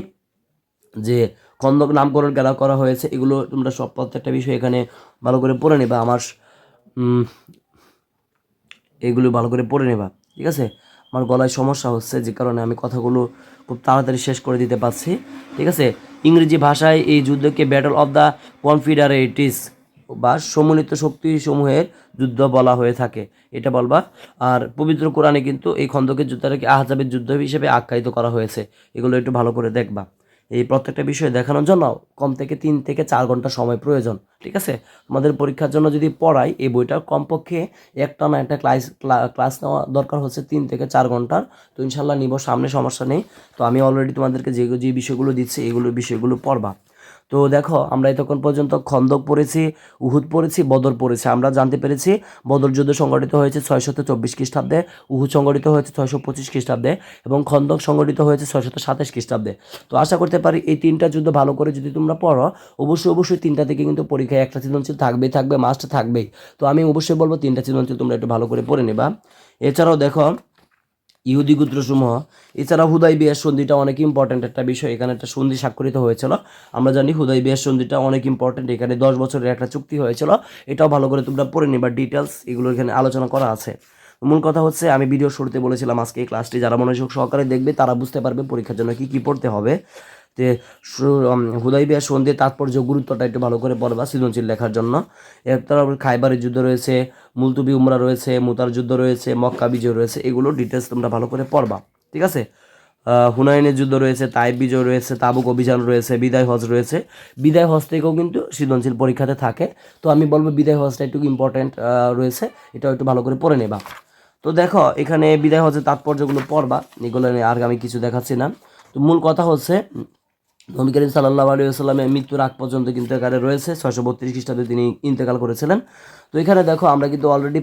যে খন্দক নামকরণ কেন করা হয়েছে, এগুলো তোমরা সব প্রত্যেকটা বিষয় এখানে ভালো করে পড়ে নেবা। এগুলো ভালো করে পড়ে নেবা, ঠিক আছে। আমার গলায় সমস্যা হচ্ছে, যে কারণে আমি কথাগুলো খুব তাড়াতাড়ি শেষ করে দিতে পারছি, ঠিক আছে। ইংরেজি ভাষায় এই যুদ্ধকে ব্যাটল অফ দ্য কনফেডারেটিস বা সম্মিলিত শক্তিসমূহের যুদ্ধ বলা হয়ে থাকে, এটা বলবা। আর পবিত্র কোরআনে কিন্তু এই খন্দকের যুদ্ধটাকে আহজাবের যুদ্ধ হিসেবে আখ্যায়িত করা হয়েছে। এগুলো একটু ভালো করে দেখবা। এই প্রত্যেকটা বিষয় দেখানোর জন্য কম থেকে 3 থেকে 4 ঘন্টা সময় প্রয়োজন, ঠিক আছে। তোমাদের পরীক্ষার জন্য যদি পড়াই, এই বইটার কমপক্ষে একটা না একটা ক্লাস নেওয়া দরকার হচ্ছে 3 থেকে 4 ঘন্টার। তো ইনশাল্লাহ নিব, সামনে সমস্যা নেই। তো আমি অলরেডি তোমাদেরকে যে বিষয়গুলো দিচ্ছি, এগুলো বিষয়গুলো পড়বা। তো দেখো আমরা এতক্ষণ পর্যন্ত খন্দক পড়েছি, উহুদ পড়েছি, বদর পড়েছি। আমরা জানতে পেরেছি বদর যুদ্ধ সংগঠিত হয়েছে 624 খ্রিস্টাব্দে, উহুদ সংগঠিত হয়েছে 625 খ্রিস্টাব্দে এবং খন্দক সংগঠিত হয়েছে 627 খ্রিস্টাব্দে। তো আশা করতে পারি এই 3টা যুদ্ধ ভালো করে যদি তোমরা পড়ো, অবশ্যই 3টা থেকে কিন্তু পরীক্ষায় একটা সৃজনশীল থাকবে, মাস্ট থাকবেই। তো আমি অবশ্যই বলবো 3টা সৃজনশীল তোমরা একটু ভালো করে পড়ে নেবা। এছাড়াও দেখো ইহুদি গোত্রসমূহ, এছাড়া হুদাইবিয়ার সন্ধিটা অনেক ইম্পর্ট্যান্ট একটা বিষয়। এখানে একটা সন্ধি স্বাক্ষরিত হয়েছিল, আমরা জানি হুদাইবিয়ার সন্ধিটা অনেক ইম্পর্ট্যান্ট। এখানে 10 বছরের একটা চুক্তি হয়েছিল, এটাও ভালো করে তোমরা পড়ে নিবা। ডিটেলস এগুলো এখানে আলোচনা করা আছে। মূল কথা হচ্ছে, আমি ভিডিও শুরুতে বলেছিলাম আজকে এই ক্লাসটি যারা মনোযোগ সহকারে দেখবে তারা বুঝতে পারবে পরীক্ষার জন্য কি কি পড়তে হবে। তে হুদাইবিয়া সন্ধির তাৎপর্য, গুরুত্বটা একটু ভালো করে পড়বা সৃজনশীল লেখার জন্য। তারপর খাইবারের যুদ্ধ রয়েছে, মুলতুবি উমরা রয়েছে, মুতার যুদ্ধ রয়েছে, মক্কা বিজয় রয়েছে, এগুলো ডিটেলস তোমরা ভালো করে পড়বা, ঠিক আছে। হুনাইনের যুদ্ধ রয়েছে, তাইব বিজয় রয়েছে, তাবুক অভিযান রয়েছে, বিদায় হজ রয়েছে। বিদায় হজ থেকেও কিন্তু সৃজনশীল পরীক্ষাতে থাকে। তো আমি বলবো বিদায় হজটা একটু ইম্পর্ট্যান্ট রয়েছে, এটাও একটু ভালো করে পড়ে নেবা। তো দেখো এখানে বিদায় হজের তাৎপর্যগুলো পড়বা, এগুলো নিয়ে আর আমি কিছু দেখাচ্ছি না। তো মূল কথা হচ্ছে, নবী করিম সাল্লাল্লাহু আলাইহি ওয়াসাল্লামের মৃত্যুর আগ পর্যন্ত কিন্তু এখানে রয়েছে 632 খ্রিস্টাব্দে তিনি ইন্তেকাল করেছিলেন। তো এখানে দেখো আমরা কিন্তু অলরেডি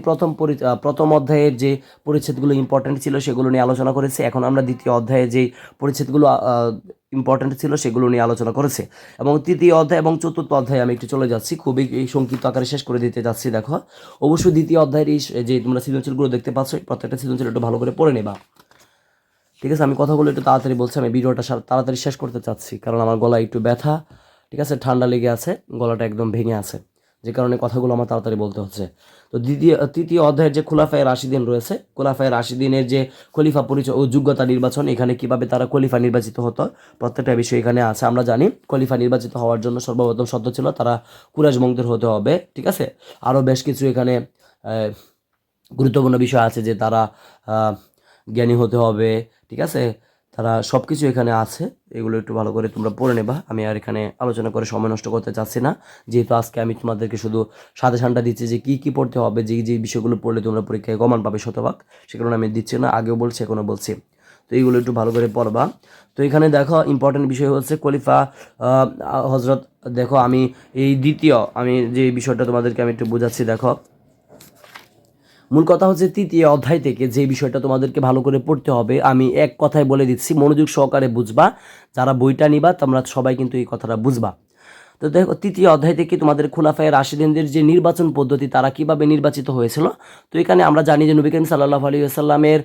প্রথম অধ্যায়ের যে পরিচ্ছেদগুলো ইম্পর্ট্যান্ট ছিল সেগুলো নিয়ে আলোচনা করেছি। এখন আমরা দ্বিতীয় অধ্যায়ে যে পরিচ্ছেদগুলো ইম্পর্ট্যান্ট ছিল সেগুলো নিয়ে আলোচনা করেছে। এবং তৃতীয় অধ্যায় এবং চতুর্থ অধ্যায়ে আমি একটু চলে যাচ্ছি, খুবই সংক্ষিপ্ত আকারে শেষ করে দিতে যাচ্ছি। দেখো অবশ্যই দ্বিতীয় অধ্যায়ের যে তোমরা সৃজনশীলগুলো দেখতে পাচ্ছ, প্রত্যেকটা সৃজনশীল একটু ভালো করে পড়ে নেবা, ঠিক আছে। আমি কথাগুলো একটু তাড়াতাড়ি বলছি, আমি ভিডিওটা তাড়াতাড়ি শেষ করতে চাচ্ছি, কারণ আমার গলায় একটু ব্যথা, ঠিক আছে, ঠান্ডা লেগে আছে, গলাটা একদম ভেঙে আছে, যে কারণে কথাগুলো আমার তাড়াতাড়ি বলতে হচ্ছে। তো তৃতীয় অধ্যায়ের যে খোলাফায়ে রাশিদিন রয়েছে, খোলাফায়ে রাশিদিনের যে খলিফা পরিচয় ও যোগ্যতা নির্বাচন, এখানে কিভাবে তারা খলিফা নির্বাচিত হতো, প্রত্যেকটা বিষয় এখানে আছে। আমরা জানি খলিফা নির্বাচিত হওয়ার জন্য সর্বপ্রথম শর্ত ছিল তারা কুরাইশ বংশের হতে হবে, ঠিক আছে। আরও বেশ কিছু এখানে গুরুত্বপূর্ণ বিষয় আছে, যে তারা জ্ঞানী হতে হবে, ঠিক আছে। তারা সব কিছু এখানে আছে, এগুলো একটু ভালো করে তোমরা পড়ে নেবা। আমি আর এখানে আলোচনা করে সময় নষ্ট করতে চাচ্ছি না, যেহেতু আজকে আমি তোমাদেরকে শুধু সাজেশনটা দিচ্ছি যে কী কী পড়তে হবে, যে বিষয়গুলো পড়লে তোমরা পরীক্ষায় কমান পাবে শতভাগ, সেগুলো আমি দিচ্ছি না, আগেও বলছি এখনও বলছি। তো এইগুলো একটু ভালো করে পড়বা। তো এখানে দেখো ইম্পর্টেন্ট বিষয় হচ্ছে খলিফা হজরত। দেখো আমি আমি যে বিষয়টা তোমাদেরকে আমি একটু বোঝাচ্ছি। দেখো মূল কথা হচ্ছে তৃতীয় অধ্যায় থেকে যে বিষয়টা তোমাদেরকে ভালো করে পড়তে হবে, আমি এক কথায় বলে দিচ্ছি, মনোযোগ সহকারে বুঝবা। যারা বইটা নিবা তোমরা সবাই কিন্তু এই কথাটা বুঝবা। তো দেখো তৃতীয় অধ্যায় থেকে তোমাদের খোলাফায়ে রাশিদিনদের যে নির্বাচন পদ্ধতি, তারা কিভাবে নির্বাচিত হয়েছিল। তো এখানে আমরা জানি যে নবী করিম সাল্লাল্লাহু আলাইহি ওয়াসাল্লামের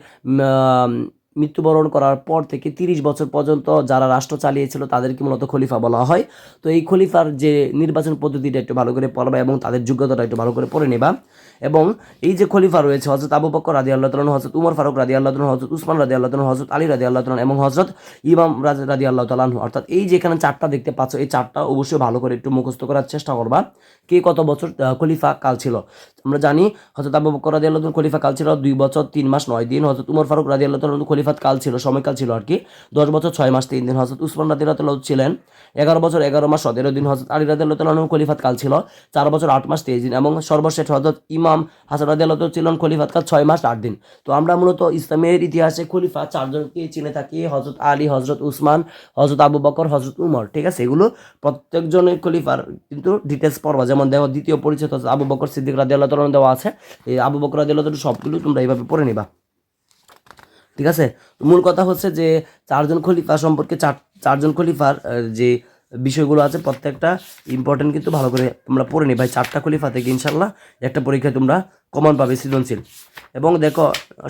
মৃত্যুবরণ করার পর থেকে 30 বছর পর্যন্ত যারা রাষ্ট্র চালিয়েছিল তাদেরকে মূলত খলিফা বলা হয়। তো এই খলিফার যে নির্বাচন পদ্ধতিটা একটু ভালো করে পড়বা এবং তাদের যোগ্যতাটা একটু ভালো করে পড়ে নেবা। এবং এই যে খলিফা রয়েছে হযরত আবু বকর রাদিয়াল্লাহু তাআলা, হযরত উমর ফারুক রাদিয়াল্লাহু তাআলা, হযরত উসমান রাদিয়াল্লাহু তাআলা, হযরত আলী রাদিয়াল্লাহু তাআলা এবং হযরত ইমাম রাদিয়াল্লাহু তাআলা, অর্থাৎ এই যে এখানে চারটা দেখতে পাচ্ছ, এই চারটা অবশ্যই ভালো করে একটু মুখস্থ করার চেষ্টা করবা। কে কত বছর খলিফা কাল ছিল। আমরা জানি হযরত আবু বকর রাদিয়াল্লাহু তাআলা খলিফা কাল ছিল 2 বছর 3 মাস 9 দিন। হযরত উমর ফারুক রাদিয়াল্লাহু তাআলা খলিফাত কাল ছিল, সময়কাল ছিল আর কি 10 বছর 6 মাস 3 দিন। হযরত উসমান রাদিয়াল্লাহু তাআলা ছিলেন 11 বছর 11 মাস 17 দিন। হযরত আলী রাদিয়াল্লাহু তাআলা খলিফাত কাল ছিল 4 বছর 8 মাস 23 দিন। এবং সর্বশেষ হযরত ইমাম হাসান রাদিয়াল্লাহু তাআলা ছিলেন খলিফাত কাল 6 মাস 8 দিন। তো আমরা মূলত ইসলামের ইতিহাসে খলিফা চারজনকে চিনে থাকি, হযরত আলী, হযরত উসমান, হযরত আবু বকর, হযরত উমর। ঠিক আছে, এগুলো প্রত্যেকজনের খলিফার কিন্তু ডিটেলস পড়বা। যেমন দেখো দ্বিতীয় পরিচয় হযরত আবু বকর সিদ্দিক রাদিয়াল্লাহু তাআলা দেওয়া আছে। এই আবু বকর রাদিয়াল্লাহু তাআলা সবগুলো তোমরা এইভাবে পড়ে নিবা। ঠিক আছে, মূল কথা হচ্ছে যে চারজন খলিফা সম্পর্কে চারজন খলিফার যে বিষয়গুলো আছে প্রত্যেকটা ইম্পর্টেন্ট কিন্তু ভালো করে তোমরা পড়ে নি ভাই। 4টা খলিফা থেকে ইনশাল্লাহ একটা পরীক্ষায় তোমরা কমন পাবে সৃজনশীল। এবং দেখো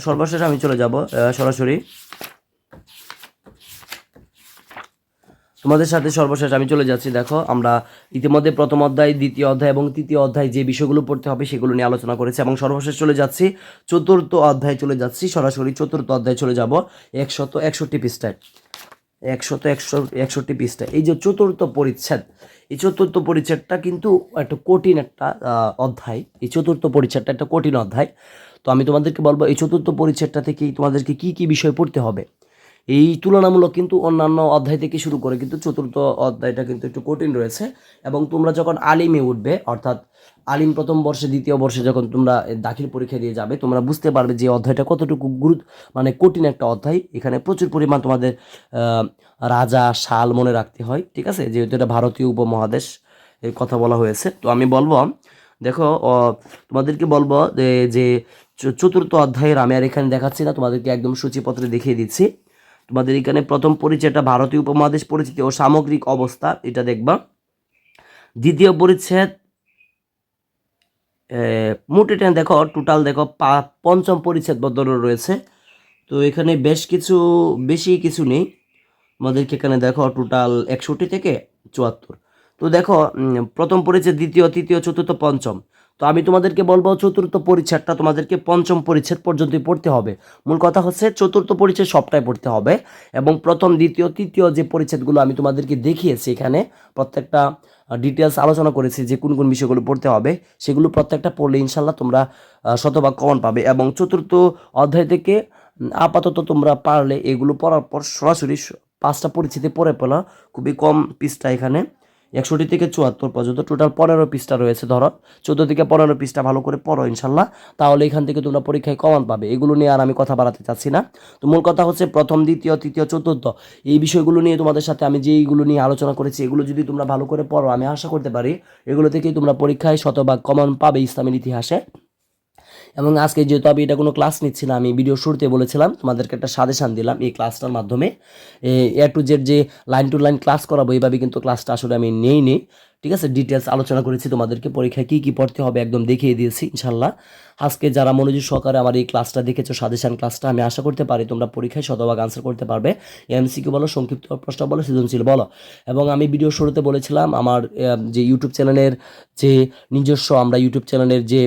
সর্বশেষ আমি চলে যাব সরাসরি তোমাদের সাথে। সর্বশেষ আমি চলে যাচ্ছি। দেখো আমরা ইতিমধ্যে প্রথম অধ্যায়, দ্বিতীয় অধ্যায় এবং তৃতীয় অধ্যায় যে বিষয়গুলো পড়তে হবে সেগুলো নিয়ে আলোচনা করেছি। এবং সর্বশেষ চলে যাচ্ছি চতুর্থ অধ্যায়, চলে যাচ্ছি সরাসরি চতুর্থ অধ্যায় চলে যাব 161 পৃষ্ঠায়। 161 পৃষ্ঠায় এই যে চতুর্থ পরিচ্ছেদ, এই চতুর্থ পরিচ্ছেদটা কিন্তু একটা কঠিন একটা অধ্যায়। এই চতুর্থ পরিচ্ছেদটা একটা কঠিন অধ্যায়। তো আমি তোমাদেরকে বলবো এই চতুর্থ পরিচ্ছেদটা থেকে তোমাদেরকে কি কি বিষয় পড়তে হবে। এই তুলনামূলক কিন্তু অন্যান্য অধ্যায় থেকে শুরু করে কিন্তু চতুর্থ অধ্যায়টা কিন্তু একটু কঠিন রয়েছে। এবং তোমরা যখন আলিমে উঠবে, অর্থাৎ আলিম প্রথম বর্ষে দ্বিতীয় বর্ষে যখন তোমরা দাখিল পরীক্ষা দিয়ে যাবে, তোমরা বুঝতে পারবে যে অধ্যায়টা কতটুকু মানে কঠিন একটা অধ্যায়। এখানে প্রচুর পরিমাণ তোমাদের রাজা সাল মনে রাখতে হয়। ঠিক আছে, যেহেতু এটা ভারতীয় উপমহাদেশ এর কথা বলা হয়েছে। তো আমি বলবো দেখো তোমাদেরকে বলবো যে চতুর্থ অধ্যায়ের আমি আর এখানে দেখাচ্ছি না, তোমাদেরকে একদম সূচিপত্রে দেখিয়ে দিচ্ছি। তোমাদের এখানে প্রথম পরিচ্ছেদটা ভারতীয় উপমহাদেশ পরিচিতি ও সামগ্রিক অবস্থা, এটা দেখবা। দ্বিতীয় পরিচ্ছেদ মোট এটা দেখো টোটাল দেখো পঞ্চম পরিচ্ছেদ বদল রয়েছে। তো এখানে বেশি কিছু নেই। আমাদেরকে এখানে দেখো টোটাল 61 থেকে 74। তো দেখো প্রথম পরিচ্ছেদ, দ্বিতীয়, তৃতীয়, চতুর্থ, পঞ্চম। তো আমি তোমাদেরকে বলবো চতুর্থ পরিচ্ছেদটা তোমাদেরকে পঞ্চম পরিচ্ছেদ পর্যন্ত পড়তে হবে। মূল কথা হচ্ছে চতুর্থ পরিচ্ছেদ সবটাই পড়তে হবে। এবং প্রথম, দ্বিতীয়, তৃতীয় যে পরিচ্ছেদগুলো আমি তোমাদেরকে দেখিয়েছি, এখানে প্রত্যেকটা ডিটেলস আলোচনা করেছি যে কোন কোন বিষয়গুলো পড়তে হবে। সেগুলো প্রত্যেকটা পড়লে ইনশাল্লাহ তোমরা শতভাগ কমন পাবে। এবং চতুর্থ অধ্যায় থেকে আপাতত তোমরা পারলে এগুলো পড়ার পর সরাসরি 5টা পরিচ্ছেদে পড়ে পেলা। খুবই কম পৃষ্ঠা, এখানে 61 থেকে 74 পর্যন্ত টোটাল 15 পৃষ্ঠা রয়েছে। ধরো 14 থেকে 15 পৃষ্ঠা ভালো করে পড়ো ইনশাল্লাহ, তাহলে এখান থেকে তোমরা পরীক্ষায় কমন পাবে। এগুলো নিয়ে আর আমি কথা বাড়াতে চাচ্ছি না। তো মূল কথা হচ্ছে প্রথম, দ্বিতীয়, তৃতীয়, চতুর্থ এই বিষয়গুলো নিয়ে তোমাদের সাথে আমি যেইগুলো নিয়ে আলোচনা করেছি, এগুলো যদি তোমরা ভালো করে পড়ো, আমি আশা করতে পারি এগুলো থেকেই তোমরা পরীক্ষায় শতভাগ কমন পাবে ইসলামের ইতিহাসে। এবং আজকে যেহেতু আমি এটা কোনো ক্লাস নিচ্ছি না, আমি ভিডিও শুরুতে বলেছিলাম তোমাদেরকে একটা সাজেশান দিলাম এই ক্লাসটার মাধ্যমে। এ টু জেড যে লাইন টু লাইন ক্লাস করাবো এইভাবে কিন্তু ক্লাসটা আসলে আমি নেই। ঠিক আছে, ডিটেলস আলোচনা করেছি, তোমাদেরকে পরীক্ষায় কী কী পড়তে হবে একদম দেখিয়ে দিয়েছি ইনশাল্লাহ। আজকে যারা মনোযোগ সহকারে আমার এই ক্লাসটা দেখেছো, সাজেশান ক্লাসটা, আমি আশা করতে পারি তোমরা পরীক্ষায় শতভাগ আনসার করতে পারবে। এমসিকিউ বলো, সংক্ষিপ্ত প্রশ্ন বলো, সৃজনশীল বলো। এবং আমি ভিডিও শুরুতে বলেছিলাম আমার যে ইউটিউব চ্যানেলের যে নিজস্ব, আমরা ইউটিউব চ্যানেলের যে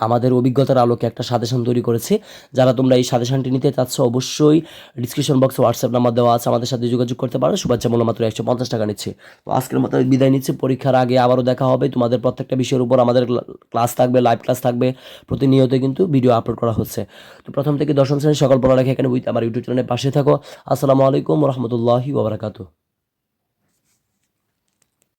আমাদের অভিজ্ঞতার আলোকে একটা সাজেশন তৈরি করেছি। যারা তোমরা এই সাজেশনটি নিতে চাচ্ছ, অবশ্যই ডিসক্রিপশন বক্সে হোয়াটসঅ্যাপ নাম্বার দেওয়া আছে, আমাদের সাথে যোগাযোগ করতে পারো। শুভেচ্ছা মূল্য মাত্র 150 টাকা নিচ্ছে। তো আজকের মতো বিদায় নিচ্ছি। পরীক্ষার আগে আবারও দেখা হবে। তোমাদের প্রত্যেকটা বিষয়ের উপর আমাদের ক্লাস থাকবে, লাইভ ক্লাস থাকবে, প্রতিনিয়ত কিন্তু ভিডিও আপলোড করা হচ্ছে। তো প্রথম থেকে দশম শ্রেণীর সকল পড়ালেখা এখানে আমার ইউটিউব চ্যানেলের পাশে থাকো। আসসালামু আলাইকুম রহমতুল্লাহি ওয়া বারাকাতুহু।